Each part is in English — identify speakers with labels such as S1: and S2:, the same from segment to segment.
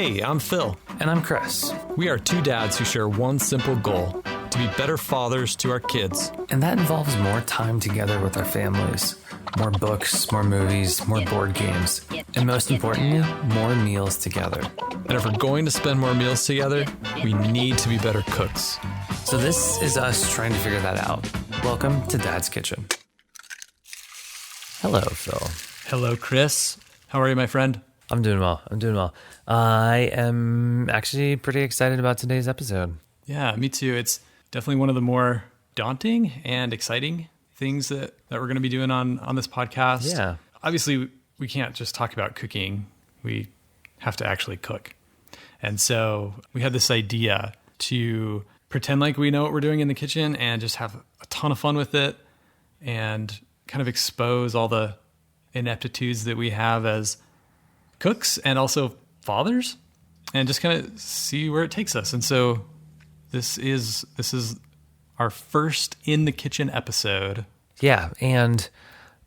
S1: Hey, I'm Phil.
S2: And I'm Chris.
S1: We are two dads who share one simple goal: to be better fathers to our kids.
S2: And that involves more time together with our families. More books, more movies, more board games. And most importantly, more meals together.
S1: And if we're going to spend more meals together, we need to be better cooks.
S2: So this is us trying to figure that out. Welcome to Dad's Kitchen. Hello, Phil.
S1: Hello, Chris. How are you, my friend?
S2: I'm doing well. I am actually pretty excited about today's episode.
S1: Yeah, me too. It's definitely one of the more daunting and exciting things that we're going to be doing on this podcast.
S2: Yeah.
S1: Obviously, we can't just talk about cooking. We have to actually cook. And so we had this idea to pretend like we know what we're doing in the kitchen and just have a ton of fun with it and kind of expose all the ineptitudes that we have as cooks and also fathers, and just kind of see where it takes us. And so this is our first in the kitchen episode.
S2: Yeah, and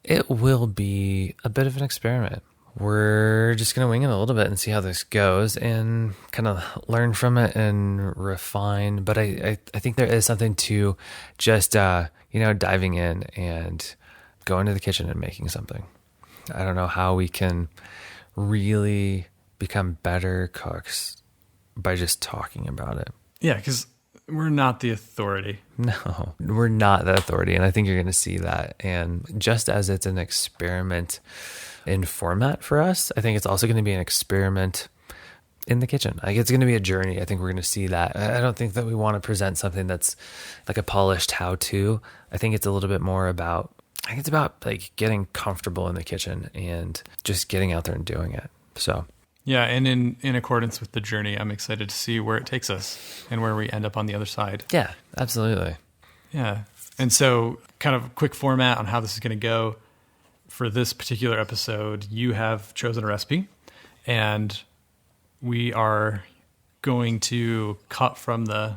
S2: it will be a bit of an experiment. We're just going to wing it a little bit and see how this goes and kind of learn from it and refine. But I think there is something to just, diving in and going to the kitchen and making something. I don't know how we can really become better cooks by just talking about it.
S1: Yeah, because we're not the authority.
S2: No, we're not the authority. And I think you're going to see that. And just as it's an experiment in format for us, I think it's also going to be an experiment in the kitchen. Like, it's going to be a journey. I think we're going to see that. I don't think that we want to present something that's like a polished how-to. I think it's a little bit more about, like getting comfortable in the kitchen and just getting out there and doing it. So
S1: yeah, and in accordance with the journey, I'm excited to see where it takes us and where we end up on the other side.
S2: Yeah, absolutely.
S1: Yeah. And so kind of quick format on how this is going to go. For this particular episode, you have chosen a recipe, and we are going to cut from the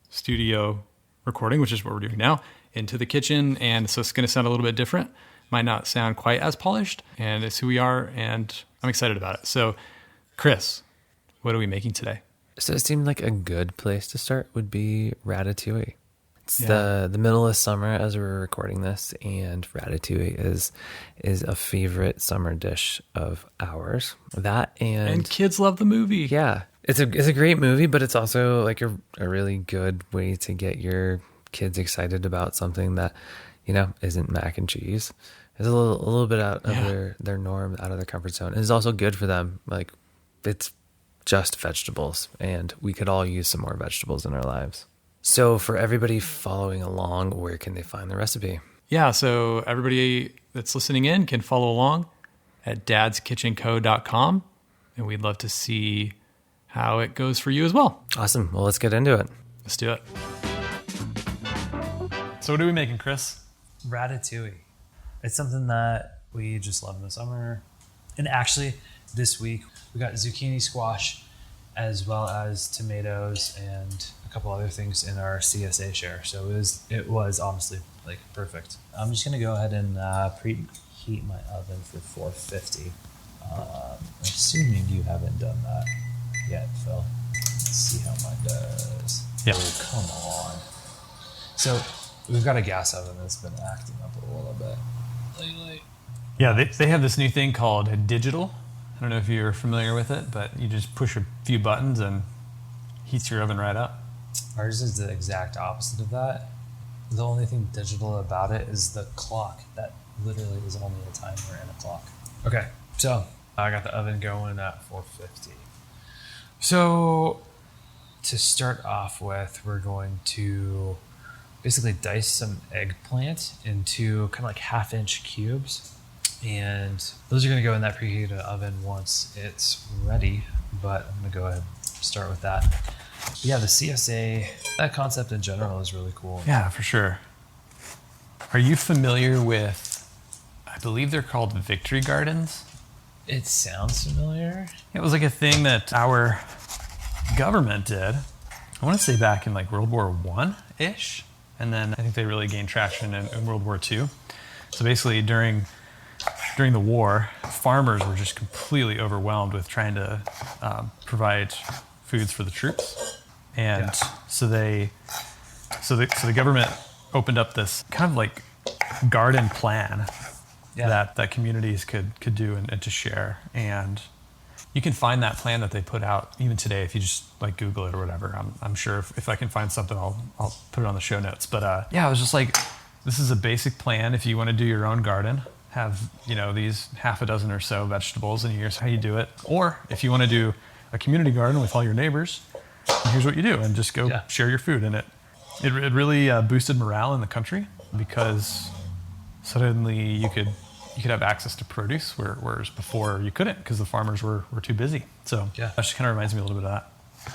S1: studio recording, which is what we're doing now, into the kitchen. And so it's going to sound a little bit different. Might not sound quite as polished, and it's who we are, and I'm excited about it. So, Chris, what are we making today?
S2: So it seemed like a good place to start would be Ratatouille. It's the middle of summer as we're recording this, and Ratatouille is a favorite summer dish of ours. That and
S1: kids love the movie.
S2: Yeah, it's a great movie, but it's also like a really good way to get your kids excited about something that, isn't mac and cheese. It's a little bit out of their norm, out of their comfort zone. And it's also good for them. Like, it's just vegetables, and we could all use some more vegetables in our lives. So for everybody following along, where can they find the recipe?
S1: Yeah, so everybody that's listening in can follow along at dadskitchenco.com, and we'd love to see how it goes for you as well.
S2: Awesome. Well, let's get into it.
S1: Let's do it. So what are we making, Chris?
S3: Ratatouille. It's something that we just love in the summer. And actually, this week, we got zucchini squash as well as tomatoes and a couple other things in our CSA share. So it was honestly like perfect. I'm just going to go ahead and preheat my oven for 450. Assuming you haven't done that yet, Phil. Let's see how mine does.
S1: Yeah.
S3: Oh, come on. So we've got a gas oven that's been acting up a little bit lately.
S1: Yeah, they have this new thing called digital. I don't know if you're familiar with it, but you just push a few buttons and heats your oven right up.
S3: Ours is the exact opposite of that. The only thing digital about it is the clock. That literally is only a timer and a clock. Okay, so I got the oven going at 450. So to start off with, we're going to basically dice some eggplant into kind of like 1/2-inch cubes. And those are going to go in that preheated oven once it's ready. But I'm going to go ahead and start with that. But yeah, the CSA, that concept in general is really cool.
S1: Yeah, for sure. Are you familiar with, I believe they're called Victory Gardens?
S3: It sounds familiar.
S1: It was like a thing that our government did. I want to say back in like World War I-ish. And then I think they really gained traction in World War II. So basically during during the war, farmers were just completely overwhelmed with trying to provide foods for the troops, and so the government opened up this kind of like garden plan that communities could do and to share. And you can find that plan that they put out even today if you just like Google it or whatever. I'm sure if I can find something, I'll put it on the show notes. But I was just like, this is a basic plan if you want to do your own garden. Have these half a dozen or so vegetables, and here's how you do it. Or if you want to do a community garden with all your neighbors, here's what you do, and just go share your food. And it really boosted morale in the country, because suddenly you could have access to produce, whereas before you couldn't because the farmers were too busy. So that just kind of reminds me a little bit of that.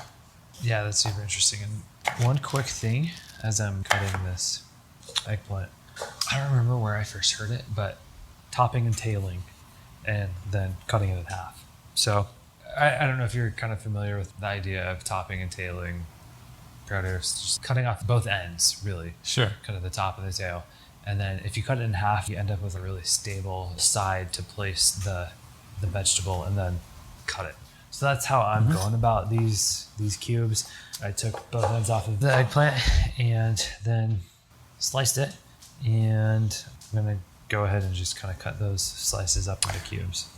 S3: Yeah, that's super interesting. And one quick thing as I'm cutting this eggplant, I don't remember where I first heard it, but topping and tailing and then cutting it in half. So I don't know if you're kind of familiar with the idea of topping and tailing produce, just cutting off both ends, really.
S1: Sure.
S3: Kind of the top and the tail. And then if you cut it in half, you end up with a really stable side to place the vegetable and then cut it. So that's how I'm going about these cubes. I took both ends off of the eggplant and then sliced it. And I'm going to go ahead and just kind of cut those slices up into cubes.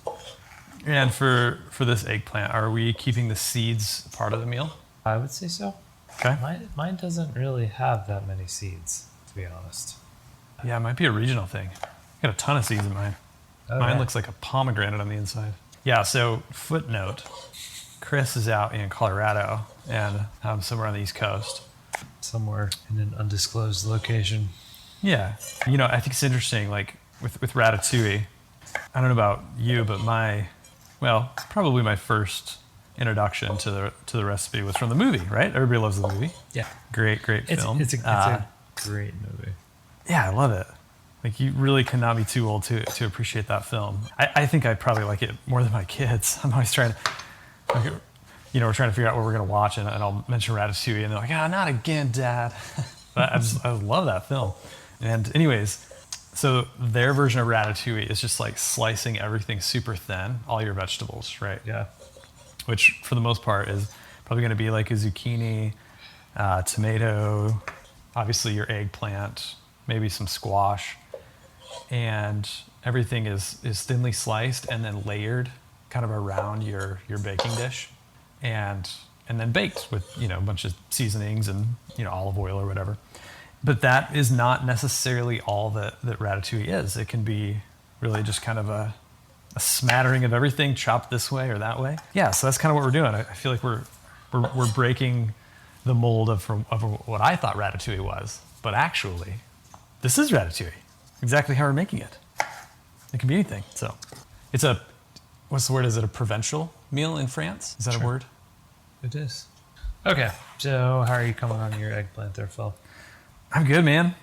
S1: And for this eggplant, are we keeping the seeds part of the meal?
S3: I would say so.
S1: Okay.
S3: Mine doesn't really have that many seeds, to be honest.
S1: Yeah, it might be a regional thing. I got a ton of seeds in mine. Mine looks like a pomegranate on the inside. Yeah, so footnote, Chris is out in Colorado, and I'm somewhere on the East Coast.
S3: Somewhere in an undisclosed location.
S1: Yeah. I think it's interesting, like with Ratatouille, I don't know about you, but probably my first introduction to the recipe was from the movie, right? Everybody loves the movie.
S3: Yeah.
S1: Great film.
S3: It's a great movie.
S1: Yeah, I love it. Like, you really cannot be too old to appreciate that film. I think I probably like it more than my kids. I'm always trying to, we're trying to figure out what we're going to watch, and I'll mention Ratatouille, and they're like, not again, Dad. But I love that film. And anyways, so their version of Ratatouille is just like slicing everything super thin, all your vegetables, right?
S3: Yeah.
S1: Which for the most part is probably going to be like a zucchini, tomato, obviously your eggplant, maybe some squash, and everything is thinly sliced and then layered kind of around your baking dish, and then baked with a bunch of seasonings and olive oil or whatever. But that is not necessarily all that Ratatouille is. It can be really just kind of a smattering of everything chopped this way or that way. Yeah, so that's kind of what we're doing. I feel like we're breaking the mold of what I thought Ratatouille was, but actually, this is Ratatouille. Exactly how we're making it. It can be anything. So, it's what's the word? Is it a provincial meal in France? Is that a word?
S3: It is. Okay, so how are you coming on your eggplant there, Phil?
S1: I'm good, man.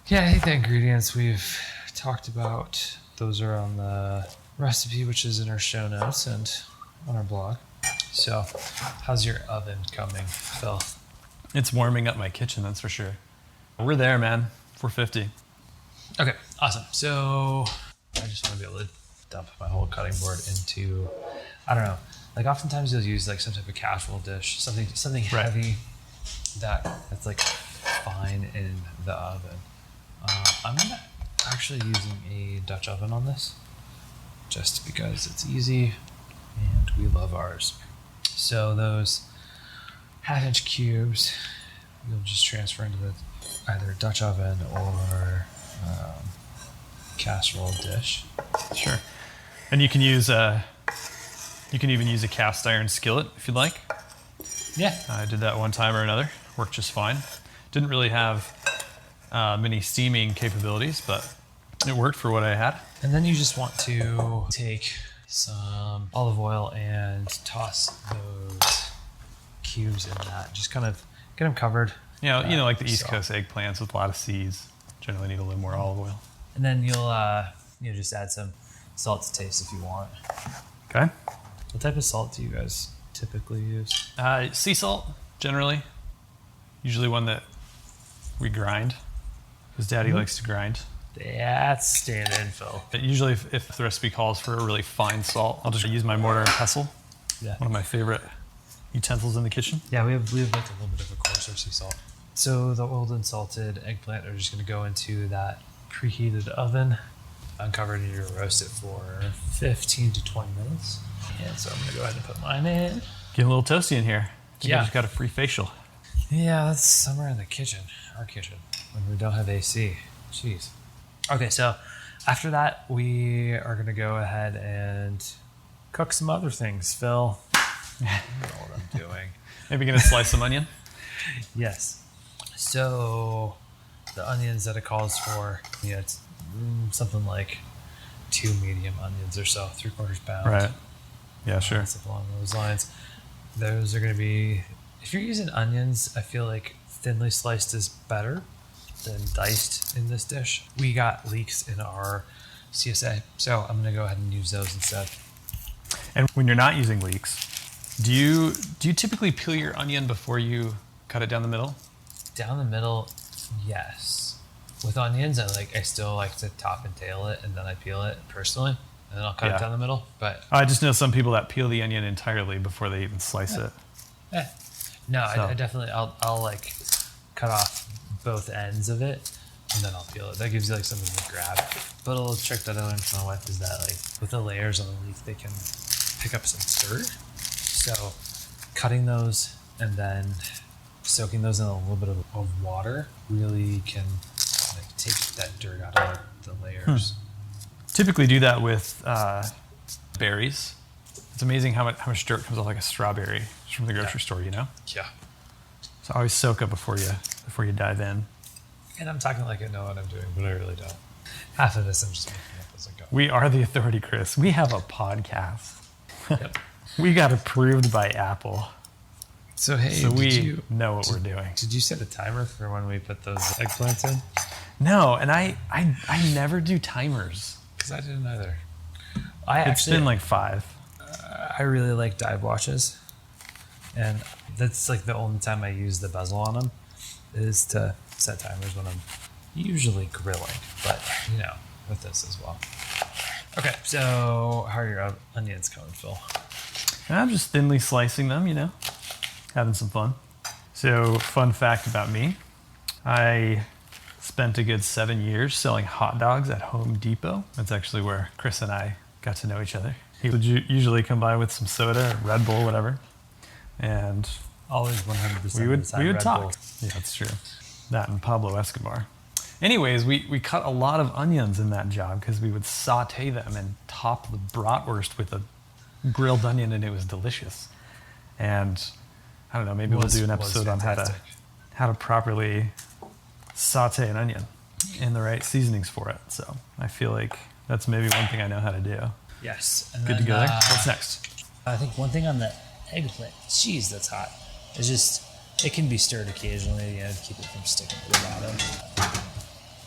S3: Yeah, I think the ingredients we've talked about, those are on the recipe, which is in our show notes and on our blog. So, how's your oven coming, Phil?
S1: It's warming up my kitchen, that's for sure. We're there, man. 450.
S3: Okay, awesome. So, I just want to be able to dump my whole cutting board into, I don't know, like oftentimes you'll use like some type of casserole dish, something heavy that's like fine in the oven. I'm actually using a Dutch oven on this, just because it's easy and we love ours. So those half-inch cubes, you'll just transfer into either Dutch oven or casserole dish.
S1: Sure. And you can use you can even use a cast iron skillet if you'd like.
S3: Yeah.
S1: I did that one time or another. Worked just fine. Didn't really have many steaming capabilities, but it worked for what I had.
S3: And then you just want to take some olive oil and toss those cubes in that. Just kind of get them covered.
S1: Like the East Coast eggplants with a lot of seeds generally need a little more olive oil.
S3: And then you'll just add some salt to taste if you want.
S1: Okay.
S3: What type of salt do you guys typically use?
S1: Sea salt, generally. Usually one that we grind, because Daddy likes to grind.
S3: That's staying in, Phil.
S1: But usually, if the recipe calls for a really fine salt, I'll just use my mortar and pestle.
S3: Yeah.
S1: One of my favorite utensils in the kitchen.
S3: Yeah, we have like a little bit of a coarser sea salt. So the oiled and salted eggplant are just going to go into that preheated oven. Uncovered, and you're going to roast it for 15 to 20 minutes. And so I'm going to go ahead and put mine in.
S1: Getting a little toasty in here.
S3: Yeah.
S1: Just got a free facial.
S3: Yeah, that's somewhere in the kitchen, our kitchen, when we don't have AC. Jeez. Okay, so after that, we are going to go ahead and cook some other things, Phil. I don't know what I'm doing.
S1: Maybe gonna slice some onion.
S3: Yes. So the onions that it calls for, it's something like 2 medium onions or so, 3/4 pound.
S1: Right. Yeah, sure.
S3: Something along those lines. Those are going to be, if you're using onions, I feel like thinly sliced is better than diced in this dish. We got leeks in our CSA, so I'm going to go ahead and use those instead.
S1: And when you're not using leeks, do you typically peel your onion before you cut it down the middle?
S3: Down the middle, yes. With onions, I still like to top and tail it, and then I peel it personally, and then I'll cut it down the middle. But
S1: I just know some people that peel the onion entirely before they even slice it.
S3: No,
S1: So.
S3: I definitely I'll like cut off both ends of it, and then I'll peel it. That gives you like something to grab. But a little trick that I learned from my wife is that like with the layers on the leaf, they can pick up some dirt. So cutting those and then soaking those in a little bit of water really can like take that dirt out of the layers.
S1: Typically do that with berries. It's amazing how much dirt comes off like a strawberry just from the grocery store, you know?
S3: Yeah.
S1: So always soak up before you dive in.
S3: And I'm talking like I know what I'm doing, but I really don't. Half of this I'm just making up as I go.
S1: We are the authority, Chris. We have a podcast.
S3: Yep.
S1: We got approved by Apple.
S3: So hey,
S1: So we know what we're doing.
S3: Did you set a timer for when we put those eggplants in?
S1: No, and I never do timers.
S3: Because I didn't either.
S1: It's been like 5.
S3: I really like dive watches, and that's like the only time I use the bezel on them is to set timers when I'm usually grilling, but with this as well. Okay, so how are your onions coming, Phil?
S1: I'm just thinly slicing them, having some fun. So, fun fact about me, I spent a good 7 years selling hot dogs at Home Depot. That's actually where Chris and I got to know each other. He would usually come by with some soda, Red Bull, whatever, and
S3: Always 100%.
S1: we would
S3: Red
S1: talk.
S3: Bull.
S1: Yeah, that's true. That and Pablo Escobar. Anyways, we cut a lot of onions in that job because we would saute them and top the bratwurst with a grilled onion, and it was delicious. And I don't know, maybe we'll do an episode on how to properly saute an onion and the right seasonings for it. So I feel like that's maybe one thing I know how to do.
S3: Yes. And
S1: Good to go there. What's next?
S3: I think one thing on the eggplant, jeez, that's hot. It's just, it can be stirred occasionally, to keep it from sticking to the bottom.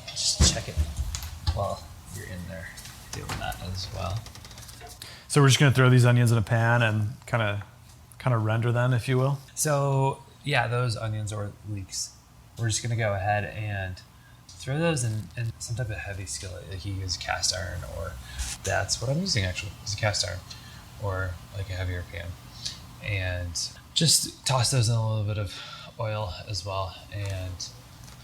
S3: Just check it while you're in there doing that as well.
S1: So we're just gonna throw these onions in a pan and kind of render them, if you will.
S3: So yeah, those onions or leeks, we're just gonna go ahead and throw those in some type of heavy skillet. Like you use cast iron, or that's what I'm using actually, is a cast iron, or like a heavier pan. And just toss those in a little bit of oil as well, and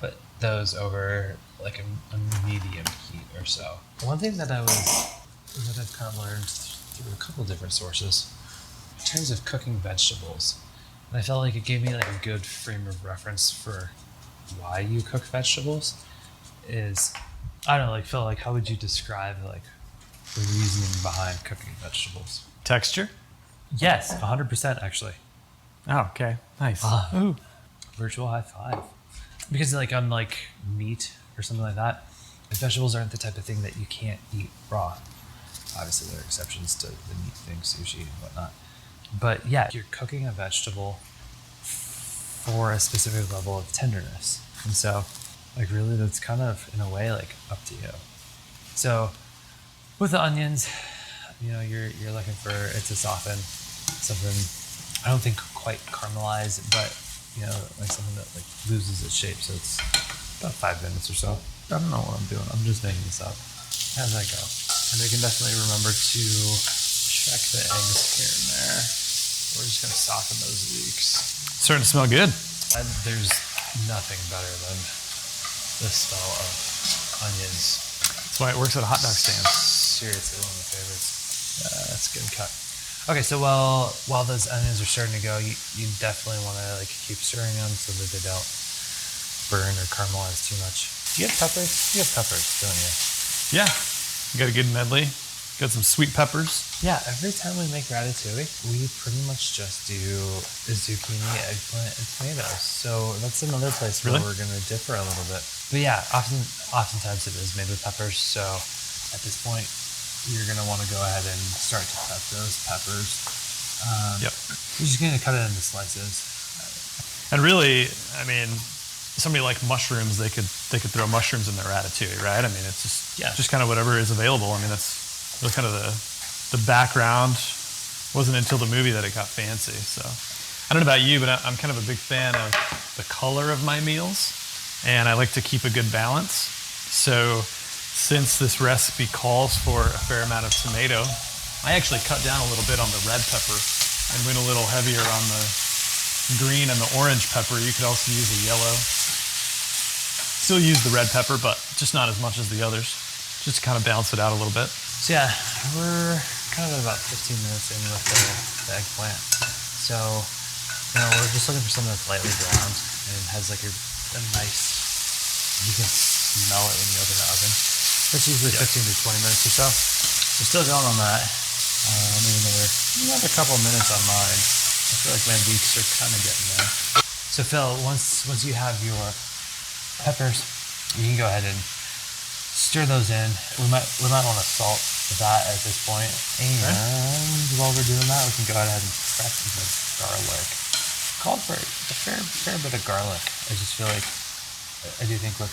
S3: put those over like a medium heat or so. One thing that I've kind of learned through a couple different sources in terms of cooking vegetables, and I felt like it gave me like a good frame of reference for why you cook vegetables, is, I don't know, like Phil, like how would you describe like the reasoning behind cooking vegetables?
S1: Texture?
S3: Yes, 100% actually.
S1: Oh, okay. Nice.
S3: Ooh. Virtual high five. Because like on like meat or something like that, vegetables aren't the type of thing that you can't eat raw. Obviously there are exceptions to the meat things, sushi and whatnot. But yeah, you're cooking a vegetable for a specific level of tenderness. And so like really that's kind of in a way like up to you. So with the onions, you're looking for it to soften, something I don't think quite caramelize, but like something that like loses its shape. So it's about 5 minutes or so. I don't know what I'm doing. I'm just making this up as I go. And we can definitely remember to check the eggs here and there. We're just going to soften those leeks.
S1: It's starting to smell good.
S3: There's nothing better than the smell of onions.
S1: That's why it works at a hot dog stand.
S3: Seriously, one of my favorites. That's a good cut. Okay, so while those onions are starting to go, you definitely want to like keep stirring them so that they don't burn or caramelize too much. Do you have peppers? You have peppers, don't you?
S1: Yeah. You got a good medley. Got some sweet peppers.
S3: Yeah, every time we make ratatouille, we pretty much just do zucchini, eggplant, and tomatoes. So that's another place where we're going to differ a little bit. But yeah, oftentimes it is made with peppers. So at this point, you're going to want to go ahead and start to cut those peppers.
S1: Yep.
S3: You're just going to cut it into slices.
S1: And really, I mean, somebody like mushrooms, they could throw mushrooms in their ratatouille, right? I mean, it's just kind of whatever is available. I mean, that's really kind of the background. It wasn't until the movie that it got fancy. So I don't know about you, but I'm kind of a big fan of the color of my meals, and I like to keep a good balance. So since this recipe calls for a fair amount of tomato, I actually cut down a little bit on the red pepper and went a little heavier on the green and the orange pepper. You could also use the yellow. Still use the red pepper, but just not as much as the others, just to kind of balance it out a little bit.
S3: So yeah, we're kind of at about 15 minutes in with the eggplant. So, we're just looking for something that's lightly browned and has like a nice, you can smell it when you open the oven. It's usually 15 to 20 minutes or so. We're still going on that. Maybe another couple of minutes on mine. I feel like my leeks are kind of getting there. So Phil, once you have your peppers, you can go ahead and stir those in. We might want to salt that at this point. And while we're doing that, we can go ahead and crack some garlic. Called for a fair bit of garlic. I just feel like I do think with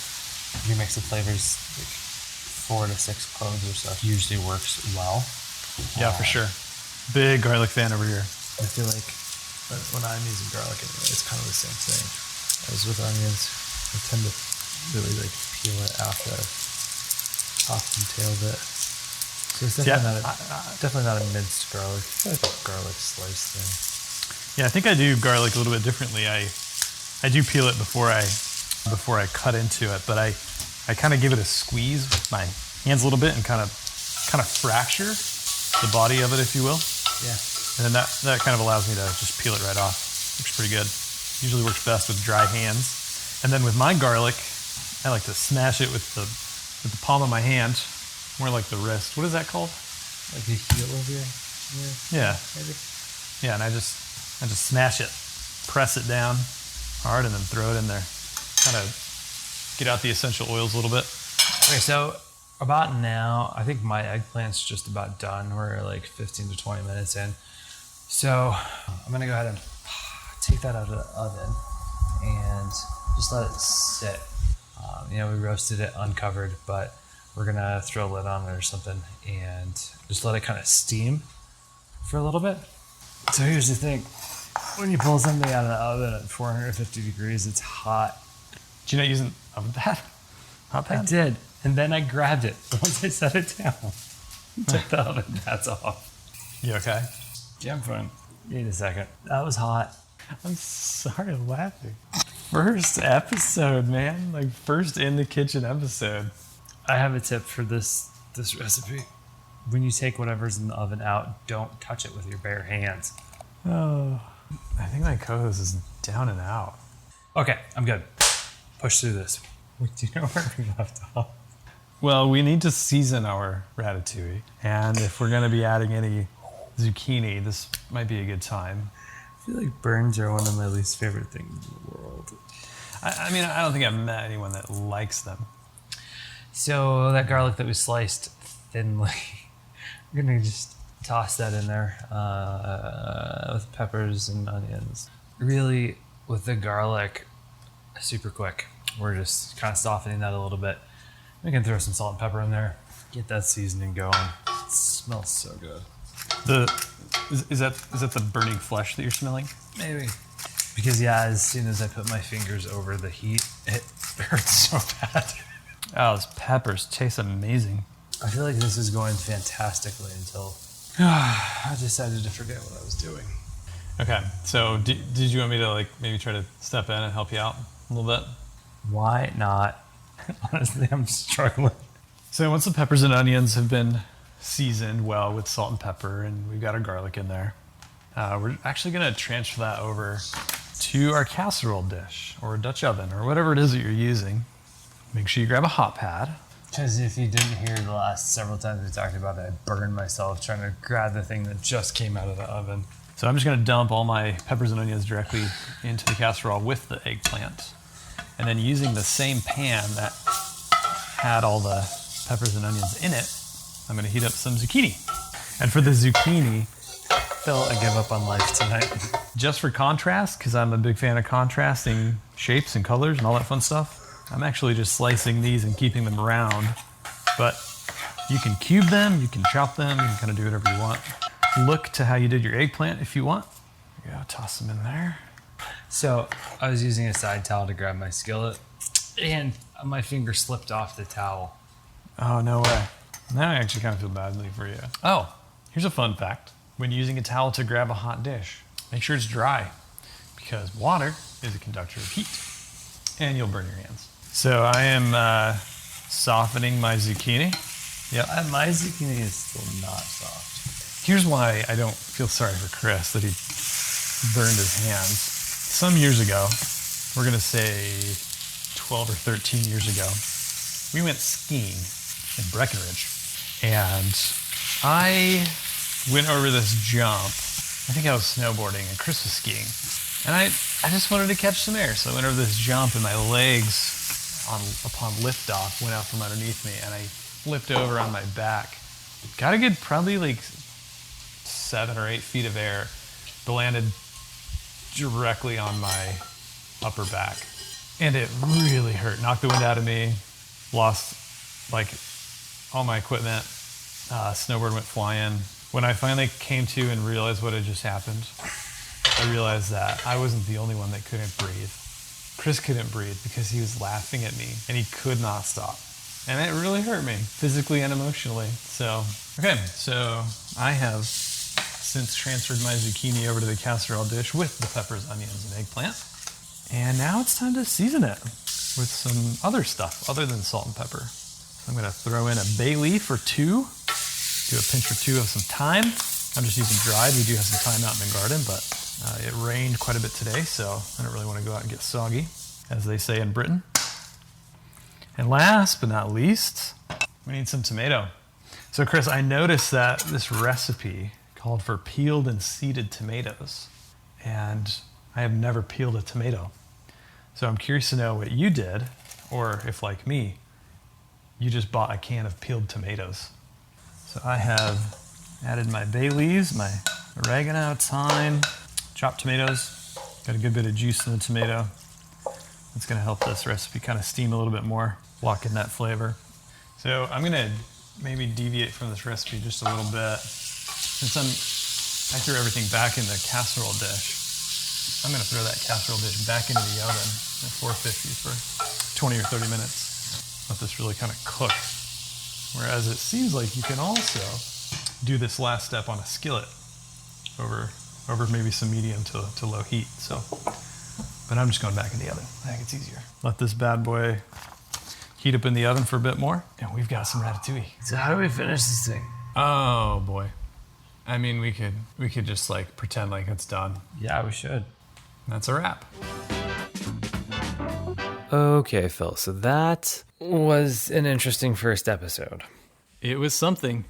S3: your mix of flavors, like 4 to 6 cloves or so usually works well.
S1: Yeah, for sure. Big garlic fan over here.
S3: I feel like when I'm using garlic anyway, it's kind of the same thing as with onions. I tend to really like peel it out the top and tail bit. So it's definitely not a minced garlic. It's like a garlic slice thing.
S1: Yeah, I think I do garlic a little bit differently. I do peel it before I cut into it, but I kind of give it a squeeze with my hands a little bit and kind of fracture the body of it, if you will.
S3: Yeah.
S1: And then that kind of allows me to just peel it right off. Looks pretty good. Usually works best with dry hands. And then with my garlic, I like to smash it with the palm of my hand, more like the wrist. What is that called?
S3: Like the heel of your
S1: yeah.
S3: Maybe.
S1: Yeah, and I just smash it, press it down hard, and then throw it in there. Kind of get out the essential oils a little bit.
S3: Okay, so about now, I think my eggplant's just about done. We're like 15 to 20 minutes in. So I'm gonna go ahead and take that out of the oven and just let it sit. We roasted it uncovered, but we're gonna throw a lid on it or something and just let it kind of steam for a little bit. So here's the thing. When you pull something out of the oven at 450 degrees, it's hot.
S1: Did you not use an oven pad? Hot pad?
S3: I did. And then I grabbed it. Once I set it down, took the oven pads off.
S1: You okay?
S3: Yeah, I'm fine. Need a second. That was hot.
S1: I'm sorry I'm laughing. First episode, man. Like first in the kitchen episode.
S3: I have a tip for this recipe. When you take whatever's in the oven out, don't touch it with your bare hands.
S1: Oh, I think my co-host is down and out.
S3: Okay, I'm good. Push through this. Do you know where we left off?
S1: Well, we need to season our ratatouille. And if we're going to be adding any zucchini, this might be a good time.
S3: I feel like burns are one of my least favorite things in the world.
S1: I mean, I don't think I've met anyone that likes them.
S3: So that garlic that we sliced thinly, we're going to just toss that in there with peppers and onions. Really, with the garlic, super quick. We're just kind of softening that a little bit. We can throw some salt and pepper in there. Get that seasoning going. It smells so good.
S1: Is that the burning flesh that you're smelling?
S3: Maybe. Because as soon as I put my fingers over the heat, it hurts so bad.
S1: Oh, those peppers taste amazing.
S3: I feel like this is going fantastically until I decided to forget what I was doing.
S1: Okay, so did you want me to like maybe try to step in and help you out a little bit?
S3: Why not? Honestly, I'm struggling.
S1: So once the peppers and onions have been seasoned well with salt and pepper, and we've got our garlic in there, we're actually going to transfer that over to our casserole dish or Dutch oven or whatever it is that you're using. Make sure you grab a hot pad.
S3: Because if you didn't hear the last several times we talked about it, I burned myself trying to grab the thing that just came out of the oven.
S1: So I'm just going to dump all my peppers and onions directly into the casserole with the eggplant. And then using the same pan that had all the peppers and onions in it, I'm going to heat up some zucchini. And for the zucchini,
S3: Phil, I give up on life tonight.
S1: just for contrast, because I'm a big fan of contrasting shapes and colors and all that fun stuff, I'm actually just slicing these and keeping them round. But you can cube them, you can chop them, you can kind of do whatever you want. Look to how you did your eggplant if you want. There you go, toss them in there.
S3: So I was using a side towel to grab my skillet, and my finger slipped off the towel.
S1: Oh, no way. Now I actually kind of feel badly for you. Oh, here's a fun fact. When using a towel to grab a hot dish, make sure it's dry, because water is a conductor of heat, and you'll burn your hands. So I am softening my zucchini. Yep.
S3: My zucchini is still not soft.
S1: Here's why I don't feel sorry for Chris that he burned his hands. Some years ago, we're going to say 12 or 13 years ago, we went skiing in Breckenridge. And I went over this jump. I think I was snowboarding and Chris was skiing. And I just wanted to catch some air. So I went over this jump and my legs upon liftoff went out from underneath me and I flipped over on my back. Got a good probably like 7 or 8 feet of air, but landed directly on my upper back. And it really hurt. Knocked the wind out of me. Lost like all my equipment. Snowboard went flying. When I finally came to and realized what had just happened, I realized that I wasn't the only one that couldn't breathe. Chris couldn't breathe because he was laughing at me and he could not stop. And it really hurt me, physically and emotionally. So I have since transferred my zucchini over to the casserole dish with the peppers, onions, and eggplant. And now it's time to season it with some other stuff other than salt and pepper. So I'm gonna throw in a bay leaf or 2, do a pinch or 2 of some thyme. I'm just using dried. We do have some thyme out in the garden, but it rained quite a bit today, so I don't really want to go out and get soggy, as they say in Britain. And last but not least, we need some tomato. So Chris, I noticed that this recipe called for peeled and seeded tomatoes, and I have never peeled a tomato. So I'm curious to know what you did, or if like me, you just bought a can of peeled tomatoes. So I have added my bay leaves, my oregano, thyme, chopped tomatoes. Got a good bit of juice in the tomato. It's gonna help this recipe kind of steam a little bit more, lock in that flavor. So I'm gonna maybe deviate from this recipe just a little bit. Since I threw everything back in the casserole dish, I'm gonna throw that casserole dish back into the oven at 450 for 20 or 30 minutes. Let this really kind of cook. Whereas it seems like you can also do this last step on a skillet over maybe some medium to low heat. So, but I'm just going back in the oven. I think it's easier. Let this bad boy heat up in the oven for a bit more, and we've got some ratatouille.
S3: So how do we finish this thing?
S1: Oh boy. I mean, we could just like pretend like it's done.
S3: Yeah, we should.
S1: That's a wrap.
S2: Okay, Phil. So that was an interesting first episode.
S1: It was something.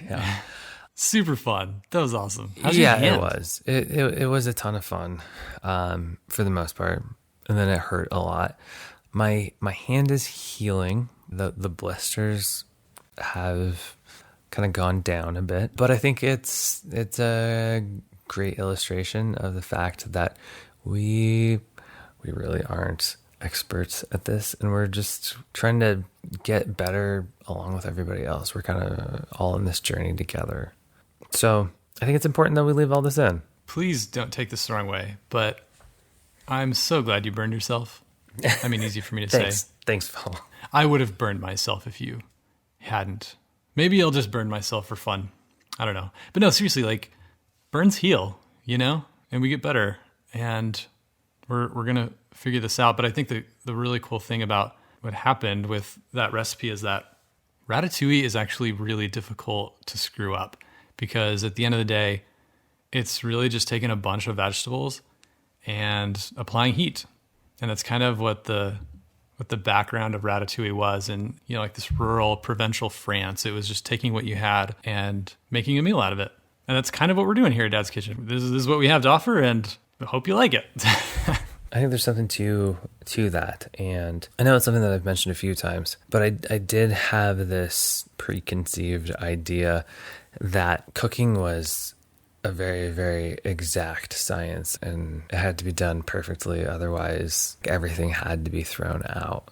S2: Yeah.
S1: Super fun. That was awesome.
S2: Yeah, it was. It was a ton of fun, for the most part, and then it hurt a lot. My hand is healing. The blisters have kind of gone down a bit, but I think it's a great illustration of the fact that we really aren't experts at this, and we're just trying to get better along with everybody else. We're kind of all in this journey together. So I think it's important that we leave all this in.
S1: Please don't take this the wrong way, but I'm so glad you burned yourself. I mean, easy for me to say.
S2: Thanks, Phil.
S1: I would have burned myself if you hadn't. Maybe I'll just burn myself for fun. I don't know. But no, seriously, like burns heal, and we get better. And we're going to figure this out. But I think the really cool thing about what happened with that recipe is that ratatouille is actually really difficult to screw up, because at the end of the day, it's really just taking a bunch of vegetables and applying heat. And that's kind of what the background of Ratatouille was. And, like this rural provincial France, it was just taking what you had and making a meal out of it. And that's kind of what we're doing here at Dad's Kitchen. This is what we have to offer, and I hope you like it.
S2: I think there's something to that. And I know it's something that I've mentioned a few times, but I did have this preconceived idea that cooking was a very, very exact science, and it had to be done perfectly. Otherwise, everything had to be thrown out.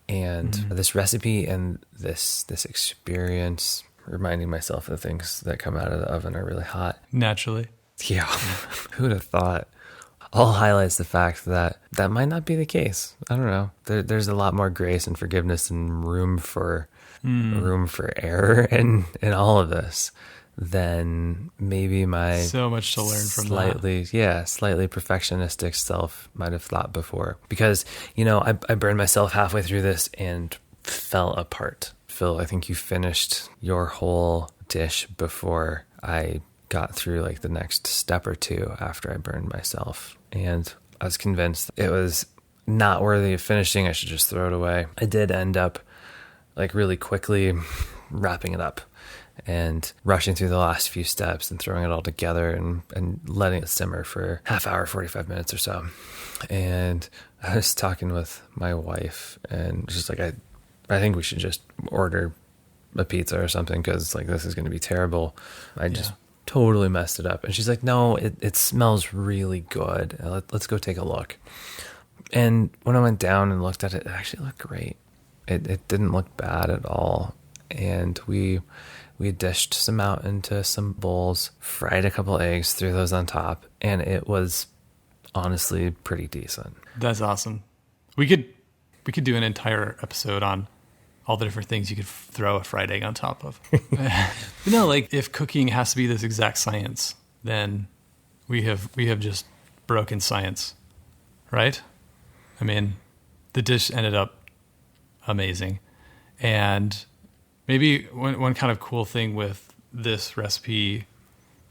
S2: And this recipe and this experience, reminding myself of things that come out of the oven are really hot.
S1: Naturally.
S2: Yeah. Who would have thought? All highlights the fact that might not be the case. I don't know. There's a lot more grace and forgiveness and room for error in all of this than maybe my
S1: so much to learn from
S2: slightly perfectionistic self might have thought before. Because, I burned myself halfway through this and fell apart. Phil, I think you finished your whole dish before I got through like the next step or two after I burned myself. And I was convinced it was not worthy of finishing. I should just throw it away. I did end up like really quickly wrapping it up and rushing through the last few steps and throwing it all together and letting it simmer for half hour, 45 minutes or so. And I was talking with my wife, and just like, I think we should just order a pizza or something, because like this is going to be terrible. I just totally messed it up. And she's like, no, it smells really good. Let's go take a look. And when I went down and looked at it, it actually looked great. It didn't look bad at all. And we dished some out into some bowls, fried a couple eggs, threw those on top, and it was honestly pretty decent.
S1: That's awesome. We could do an entire episode on all the different things you could throw a fried egg on top of. But no, like if cooking has to be this exact science, then we have just broken science, right? I mean, the dish ended up amazing. And maybe one kind of cool thing with this recipe,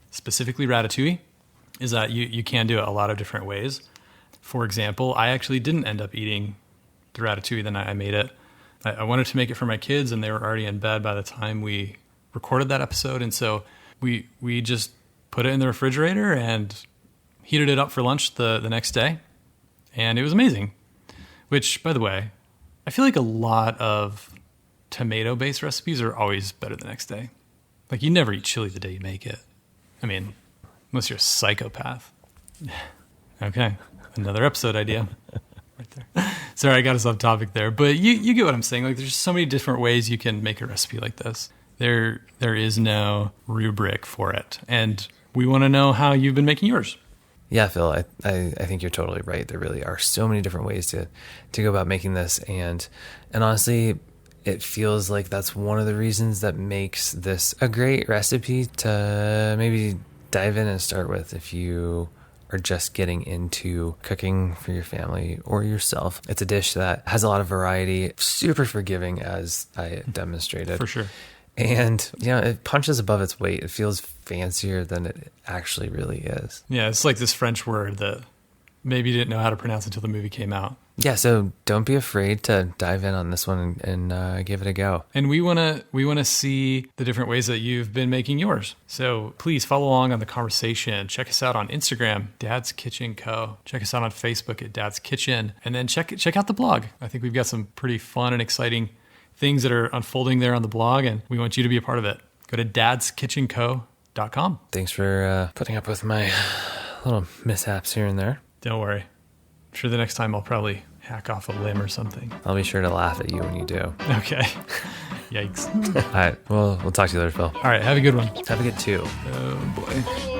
S1: specifically ratatouille, is that you can do it a lot of different ways. For example, I actually didn't end up eating the ratatouille the night I made it. I wanted to make it for my kids, and they were already in bed by the time we recorded that episode. And so we just put it in the refrigerator and heated it up for lunch the next day. And it was amazing. Which, by the way, I feel like a lot of tomato-based recipes are always better the next day. Like, you never eat chili the day you make it. I mean, unless you're a psychopath. Okay, another episode idea right there. Sorry, I got us off topic there. But you get what I'm saying. Like, there's so many different ways you can make a recipe like this. There is no rubric for it. And we want to know how you've been making yours.
S2: Yeah, Phil, I think you're totally right. There really are so many different ways to go about making this. And honestly, it feels like that's one of the reasons that makes this a great recipe to maybe dive in and start with if you are just getting into cooking for your family or yourself. It's a dish that has a lot of variety, super forgiving, as I demonstrated.
S1: For sure.
S2: And, it punches above its weight. It feels fancier than it actually really is.
S1: Yeah, it's like this French word that maybe you didn't know how to pronounce until the movie came out.
S2: Yeah, so don't be afraid to dive in on this one and give it a go.
S1: And we want to see the different ways that you've been making yours. So please follow along on the conversation. Check us out on Instagram, Dad's Kitchen Co. Check us out on Facebook at Dad's Kitchen. And then check out the blog. I think we've got some pretty fun and exciting things that are unfolding there on the blog, and we want you to be a part of it. Go to dadskitchenco.com.
S2: Thanks for putting up with my little mishaps here and there.
S1: Don't worry. I'm sure the next time I'll probably hack off a limb or something.
S2: I'll be sure to laugh at you when you do.
S1: Okay. Yikes.
S2: All right. Well, we'll talk to you later, Phil.
S1: All right. Have a good one.
S2: Have a good too.
S1: Oh, boy.